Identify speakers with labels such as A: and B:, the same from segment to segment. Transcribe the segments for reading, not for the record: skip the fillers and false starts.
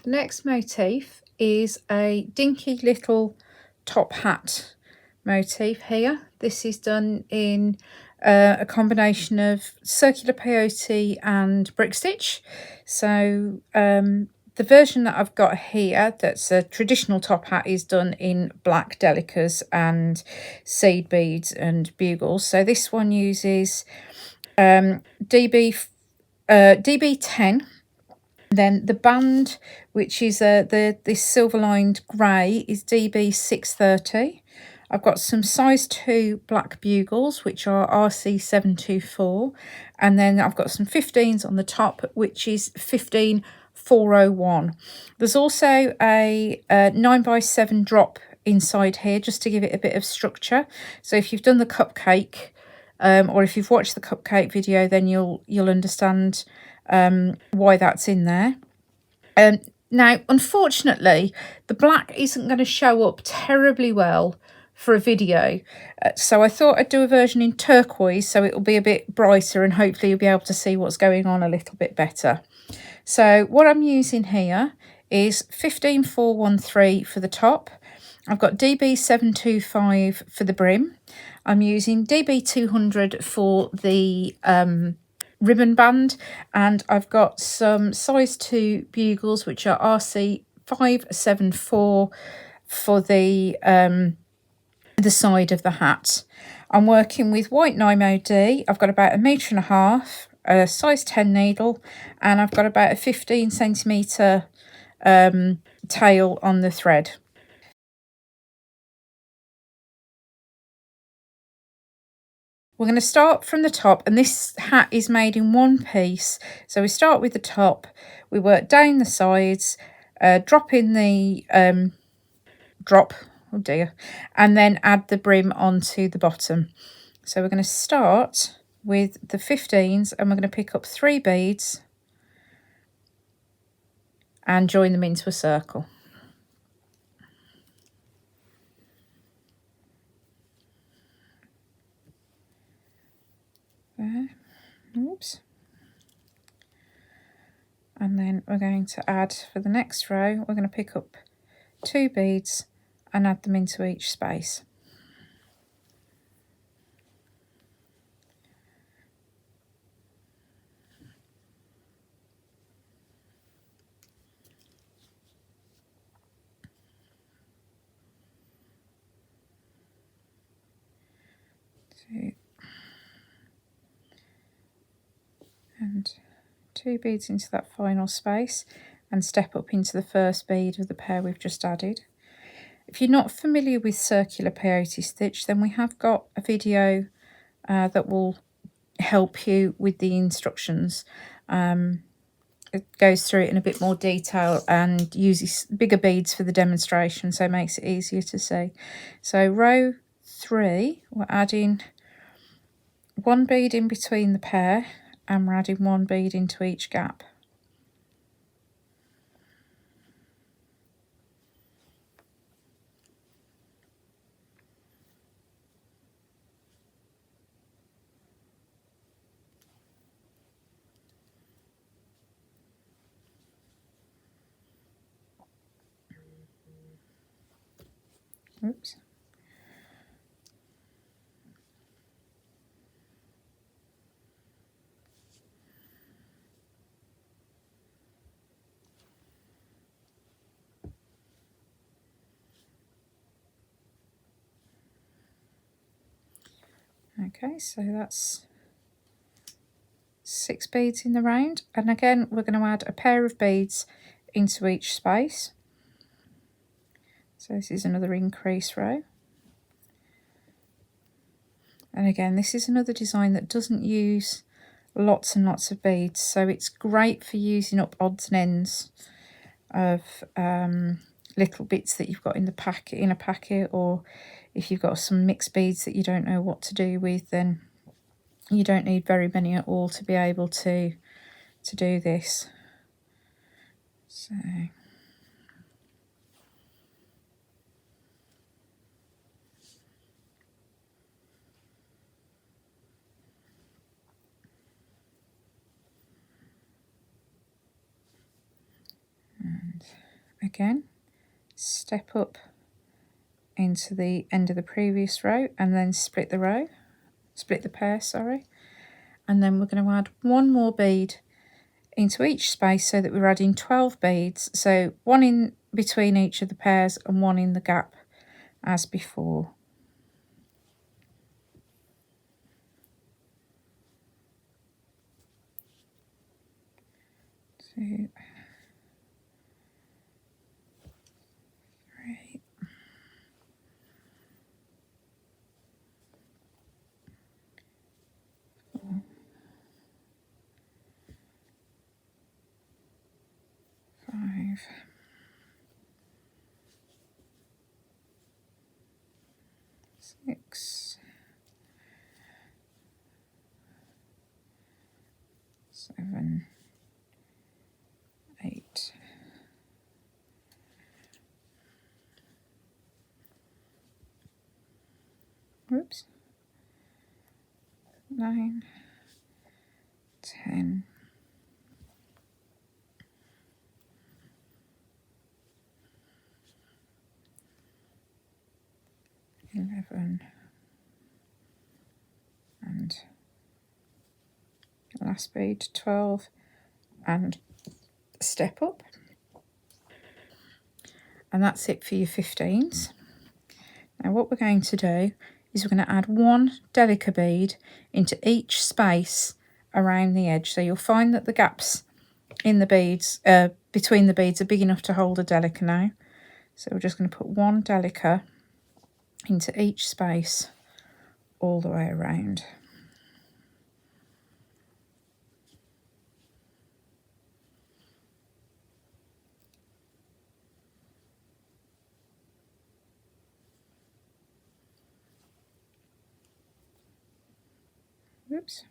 A: The next motif is a dinky little top hat motif here. This is done in a combination of circular peyote and brick stitch. So the version that I've got here, that's a traditional top hat, is done in black delicas and seed beads and bugles. So this one uses DB10. Then the band, which is this silver lined grey, is DB630. I've got some size 2 black bugles, which are RC724, and then I've got some 15s on the top, which is 15401. There's also a 9x7 drop inside here, just to give it a bit of structure. So if you've done the cupcake, or if you've watched the cupcake video, then you'll understand why that's in there. Now, unfortunately, the black isn't going to show up terribly well for a video, so I thought I'd do a version in turquoise, so it'll be a bit brighter and hopefully you'll be able to see what's going on a little bit better. So what I'm using here is 15413 for the top. I've got DB725 for the brim. I'm using DB200 for the ribbon band, and I've got some size 2 bugles, which are RC574 for the side of the hat. I'm working with white Nymo D. I've got about 1.5 meters, a size 10 needle, and I've got about a 15 centimetre tail on the thread. We're going to start from the top, and this hat is made in one piece. So we start with the top, we work down the sides, drop in the oh dear, and then add the brim onto the bottom. So we're going to start with the 15s, and we're going to pick up 3 beads and join them into a circle. There. Oops. And then we're going to add, for the next row, we're going to pick up 2 beads and add them into each space. And 2 beads into that final space and step up into the first bead of the pair we've just added. If you're not familiar with circular peyote stitch, then we have got a video that will help you with the instructions. It goes through it in a bit more detail and uses bigger beads for the demonstration, so it makes it easier to see. So row 3, we're adding 1 bead in between the pair, and we're adding 1 bead into each gap. Oops. Okay, so that's 6 beads in the round, and again we're going to add a pair of beads into each space. So this is another increase row, and again this is another design that doesn't use lots and lots of beads, so it's great for using up odds and ends of little bits that you've got in a packet, or if you've got some mixed beads that you don't know what to do with, then you don't need very many at all to be able to do this. So and again, step up into the end of the previous row and then split the pair, sorry. And then we're going to add one more bead into each space so that we're adding 12 beads. So one in between each of the pairs and one in the gap as before. Two, three, four, 5, 6, 7, 8, 9, 10, 11, and last bead 12, and step up. And that's it for your 15s. Now what we're going to do is we're going to add one delica bead into each space around the edge. So you'll find that the gaps in the beads, between the beads, are big enough to hold a delica now. So we're just going to put one delica into each space all the way around. Oops.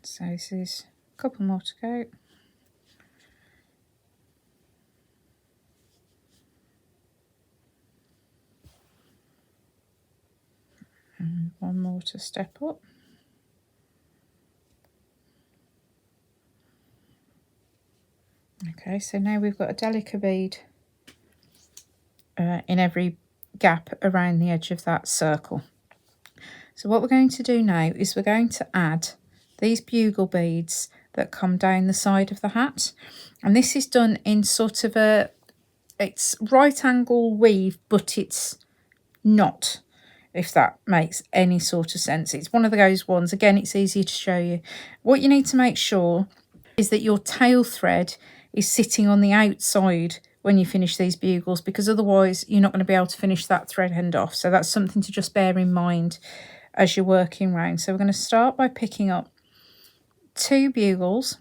A: So this is a couple more to go. And one more to step up. Okay, so now we've got a delica bead in every gap around the edge of that circle. So what we're going to do now is we're going to add these bugle beads that come down the side of the hat. And this is done in sort of a, it's right angle weave, but it's not, if that makes any sort of sense. It's one of those ones, again, it's easier to show you. What you need to make sure is that your tail thread is sitting on the outside when you finish these bugles, because otherwise you're not going to be able to finish that thread end off. So that's something to just bear in mind as you're working round. So we're going to start by picking up 2 bugles.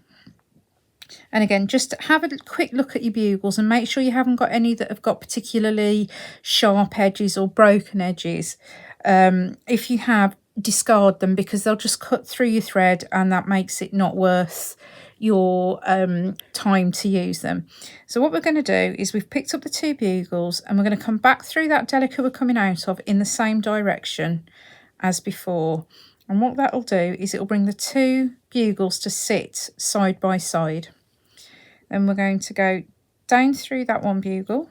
A: And again, just have a quick look at your bugles and make sure you haven't got any that have got particularly sharp edges or broken edges. If you have, discard them, because they'll just cut through your thread and that makes it not worth your time to use them. So what we're going to do is we've picked up the 2 bugles and we're going to come back through that delica we're coming out of in the same direction as before. And what that'll do is it'll bring the 2 bugles to sit side by side. Then we're going to go down through that one bugle.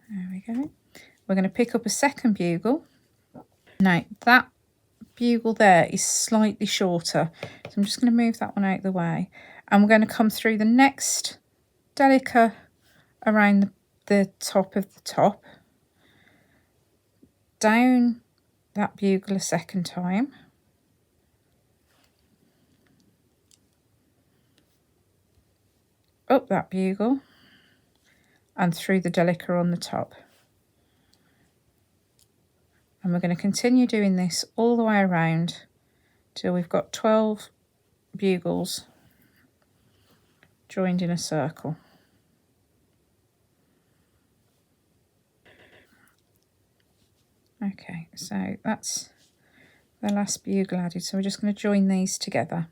A: There we go. We're going to pick up a second bugle. Now that bugle there is slightly shorter, so I'm just going to move that one out of the way. And we're going to come through the next delica around the top of the top, down that bugle a second time, up that bugle, and through the delica on the top. And we're going to continue doing this all the way around till we've got 12 bugles joined in a circle. Okay, so that's the last bugle added, so we're just going to join these together.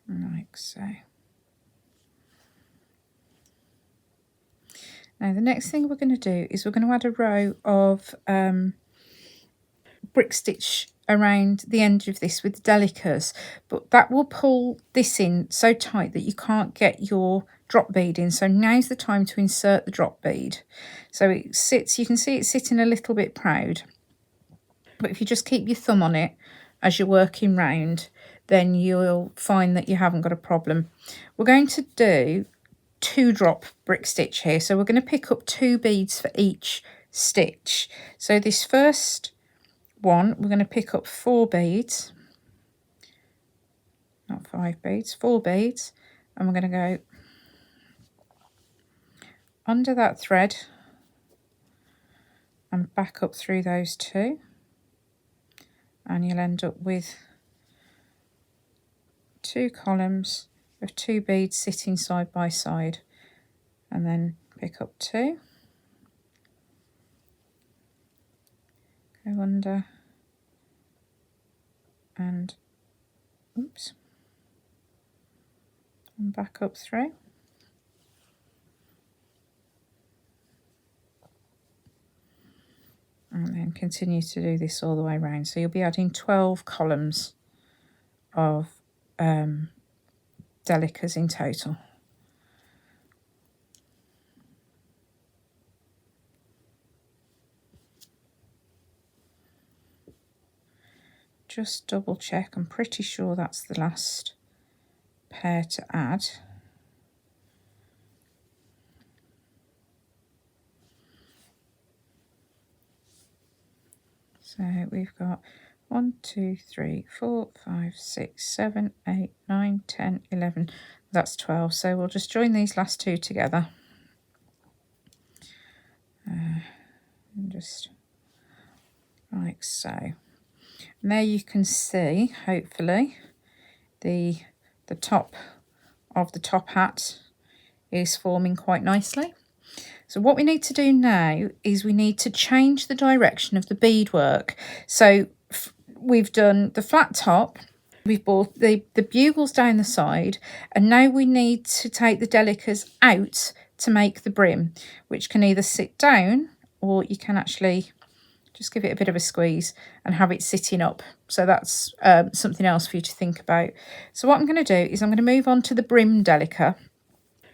A: Like so. Now the next thing we're going to do is we're going to add a row of brick stitch around the end of this with delicas, but that will pull this in so tight that you can't get your drop bead in. So now's the time to insert the drop bead. So it sits, you can see it's sitting a little bit proud, but if you just keep your thumb on it as you're working round, then you'll find that you haven't got a problem. We're going to do 2 drop brick stitch here, so we're going to pick up 2 beads for each stitch. So this first one, we're going to pick up 4 beads, not 5 beads, 4 beads, and we're going to go under that thread and back up through those 2, and you'll end up with 2 columns of 2 beads sitting side by side, and then pick up 2, go under, and oops, and back up through. And then continue to do this all the way around. So you'll be adding 12 columns of delicas in total. Just double check, I'm pretty sure that's the last pair to add. So we've got 1, 2, 3, 4, 5, 6, 7, 8, 9, 10, 11. That's 12. So we'll just join these last 2 together. And just like so. And there you can see, hopefully, the top of the top hat is forming quite nicely. So what we need to do now is we need to change the direction of the beadwork. So we've done the flat top, we've brought the bugles down the side, and now we need to take the delicas out to make the brim, which can either sit down or you can actually just give it a bit of a squeeze and have it sitting up. So that's something else for you to think about. So what I'm going to do is I'm going to move on to the brim delica,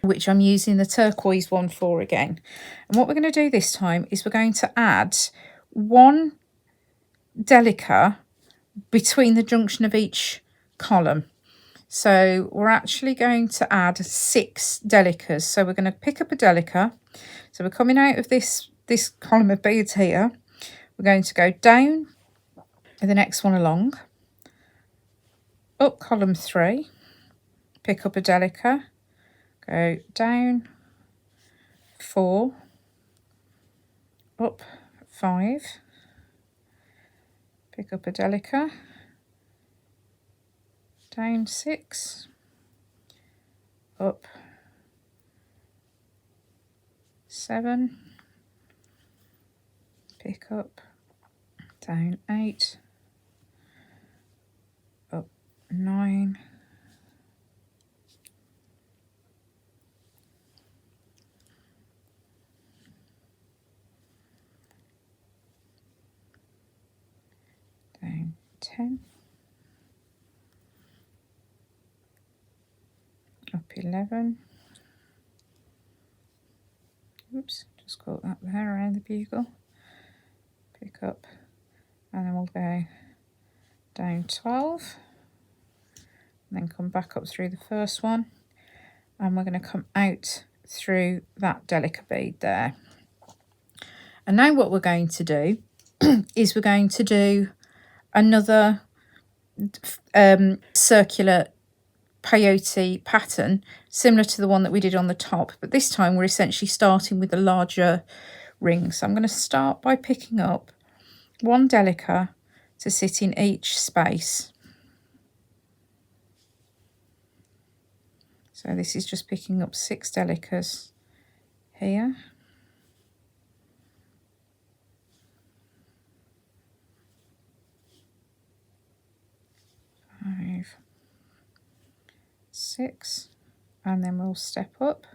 A: which I'm using the turquoise one for again. And what we're going to do this time is we're going to add 1 delica between the junction of each column. So we're actually going to add 6 delicas. So we're going to pick up a delica. So we're coming out of this column of beads here. We're going to go down the next one along, up column 3, pick up a delica, go down 4, up 5, pick up a delica, down 6, up 7, pick up, down 8, up 9, down 10, up 11, oops, just caught that there around the bugle, pick up, and then we'll go down 12, and then come back up through the first one, and we're going to come out through that delica bead there. And now what we're going to do is we're going to do another circular peyote pattern, similar to the one that we did on the top, but this time we're essentially starting with the larger ring. So I'm going to start by picking up one delica to sit in each space. So this is just picking up 6 delicas here. 5, 6, and then we'll step up.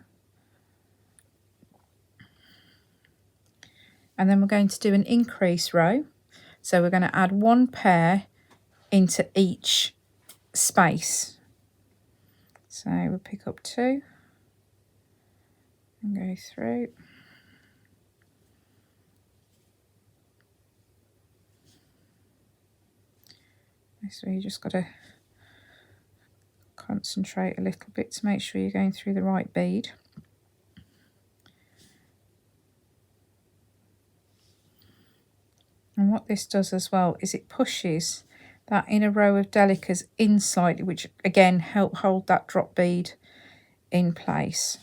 A: And then we're going to do an increase row. So we're going to add 1 pair into each space. So we'll pick up 2 and go through. So you just got to concentrate a little bit to make sure you're going through the right bead. And what this does as well is it pushes that inner row of delicas in slightly, which again help hold that drop bead in place.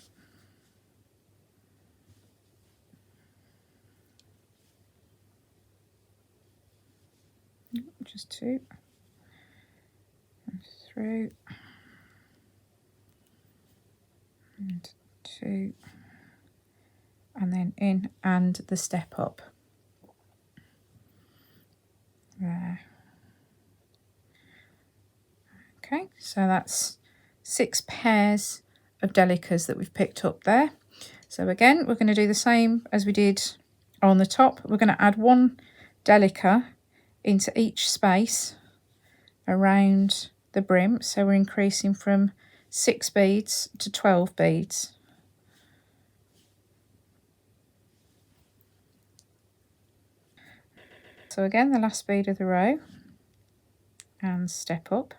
A: Just 2 and through and 2 and then in and the step up there. Okay, so that's 6 pairs of delicas that we've picked up there. So again, we're going to do the same as we did on the top. We're going to add 1 delica into each space around the brim. So we're increasing from 6 beads to 12 beads. So again, the last bead of the row and step up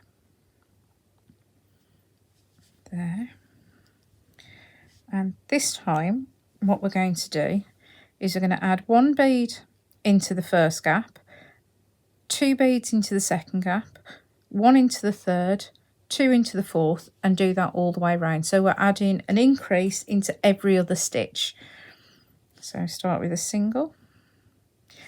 A: there. And this time what we're going to do is we're going to add 1 bead into the first gap, 2 beads into the second gap, 1 into the third, 2 into the fourth, and do that all the way around. So we're adding an increase into every other stitch. So start with a single,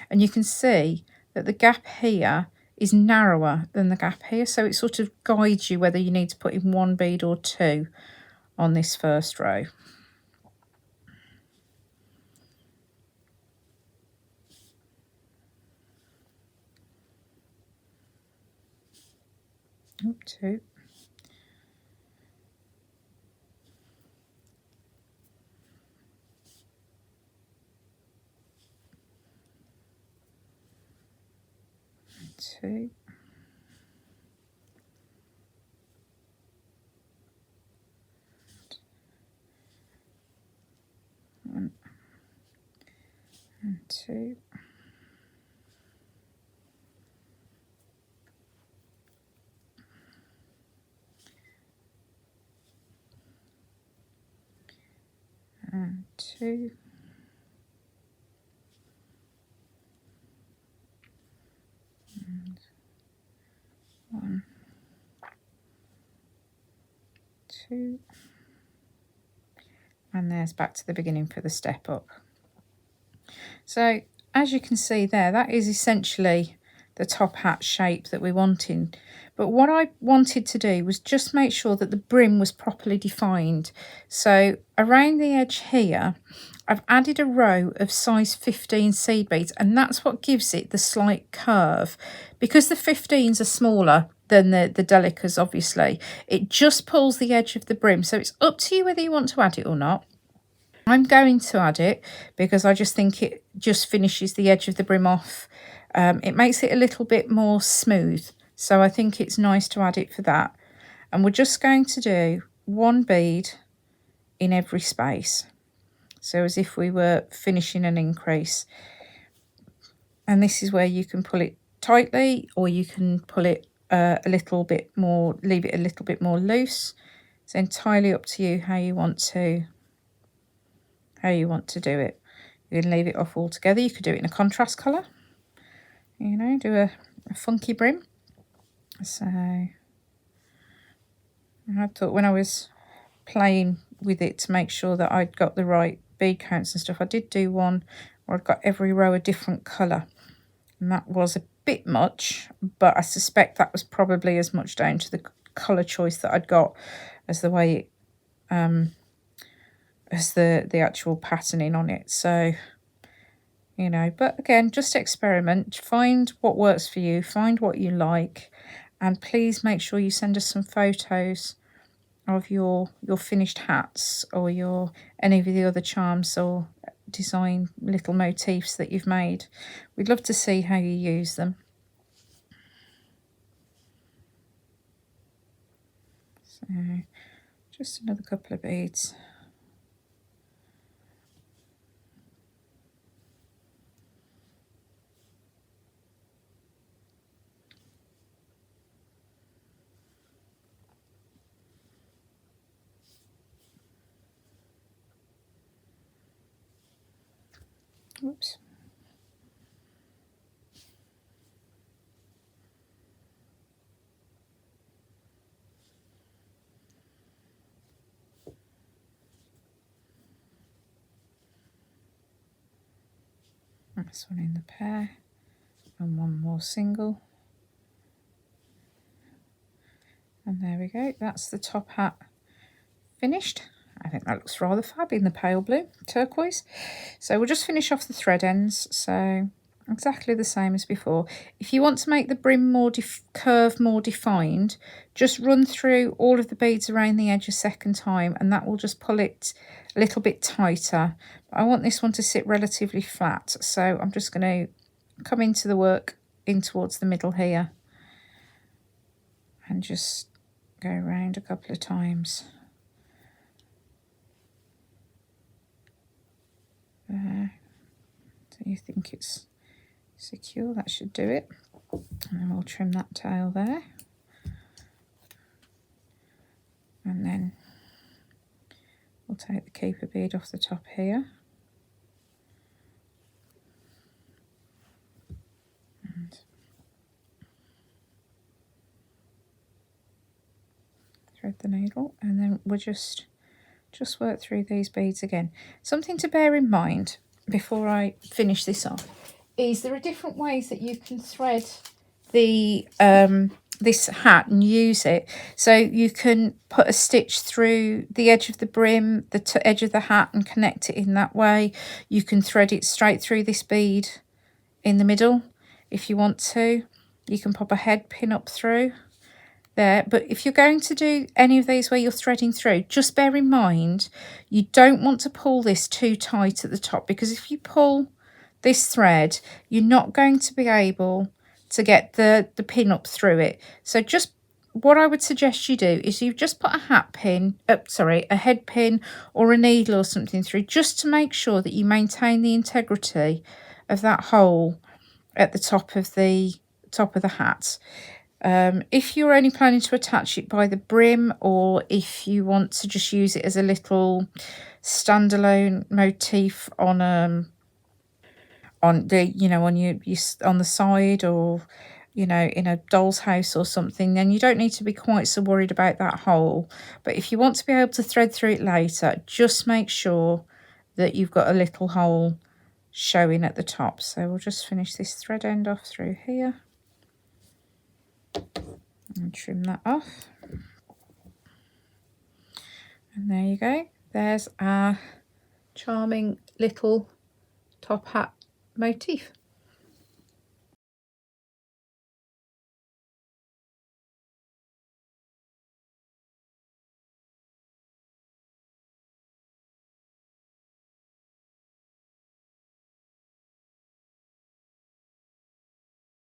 A: and you can see that the gap here is narrower than the gap here, so it sort of guides you whether you need to put in 1 bead or 2 on this first row. Up 2. And 2. And 2. And 2. And 1, 2. And there's back to the beginning for the step up. So as you can see there, that is essentially the top hat shape that we're wanting. But what I wanted to do was just make sure that the brim was properly defined. So around the edge here, I've added a row of size 15 seed beads, and that's what gives it the slight curve. Because the 15s are smaller than the delicas, obviously, it just pulls the edge of the brim. So it's up to you whether you want to add it or not. I'm going to add it because I just think it just finishes the edge of the brim off. It makes it a little bit more smooth. So I think it's nice to add it for that. And we're just going to do 1 bead in every space. So as if we were finishing an increase. And this is where you can pull it tightly, or you can pull it a little bit more, leave it a little bit more loose. It's entirely up to you how you want to do it. You can leave it off altogether. You could do it in a contrast colour, you know, do a funky brim. So I thought when I was playing with it to make sure that I'd got the right bead counts and stuff, I did do one where I'd got every row a different colour, and that was a bit much, but I suspect that was probably as much down to the colour choice that I'd got as the way it, as the actual patterning on it. So, you know, but again, just experiment, find what works for you, find what you like, and please make sure you send us some photos of your finished hats or your any of the other charms or design little motifs that you've made. We'd love to see how you use them. So just another couple of beads. Oops. This one in the pair and one more single. And there we go, that's the top hat finished. I think that looks rather fab in the pale blue turquoise. So we'll just finish off the thread ends, so exactly the same as before. If you want to make the brim more curve more defined, just run through all of the beads around the edge a second time, and that will just pull it a little bit tighter. But I want this one to sit relatively flat, so I'm just going to come into the work in towards the middle here and just go around a couple of times. So you think it's secure, that should do it. And then we'll trim that tail there. And then we'll take the keeper bead off the top here. And thread the needle, and then we'll just work through these beads again. Something to bear in mind before I finish this off is there are different ways that you can thread the this hat and use it. So you can put a stitch through the edge of the brim, the edge of the hat, and connect it in that way. You can thread it straight through this bead in the middle if you want to. You can pop a head pin up through there. But if you're going to do any of these where you're threading through, just bear in mind you don't want to pull this too tight at the top, because if you pull this thread, you're not going to be able to get the pin up through it. So just what I would suggest you do is you just put a hat pin, a head pin or a needle or something through, just to make sure that you maintain the integrity of that hole at the top of the hat. If you're only planning to attach it by the brim, or if you want to just use it as a little standalone motif on the, you know, on your on the side, or you know, in a doll's house or something, then you don't need to be quite so worried about that hole. But if you want to be able to thread through it later, just make sure that you've got a little hole showing at the top. So we'll just finish this thread end off through here and trim that off. And there you go, there's our charming little top hat motif.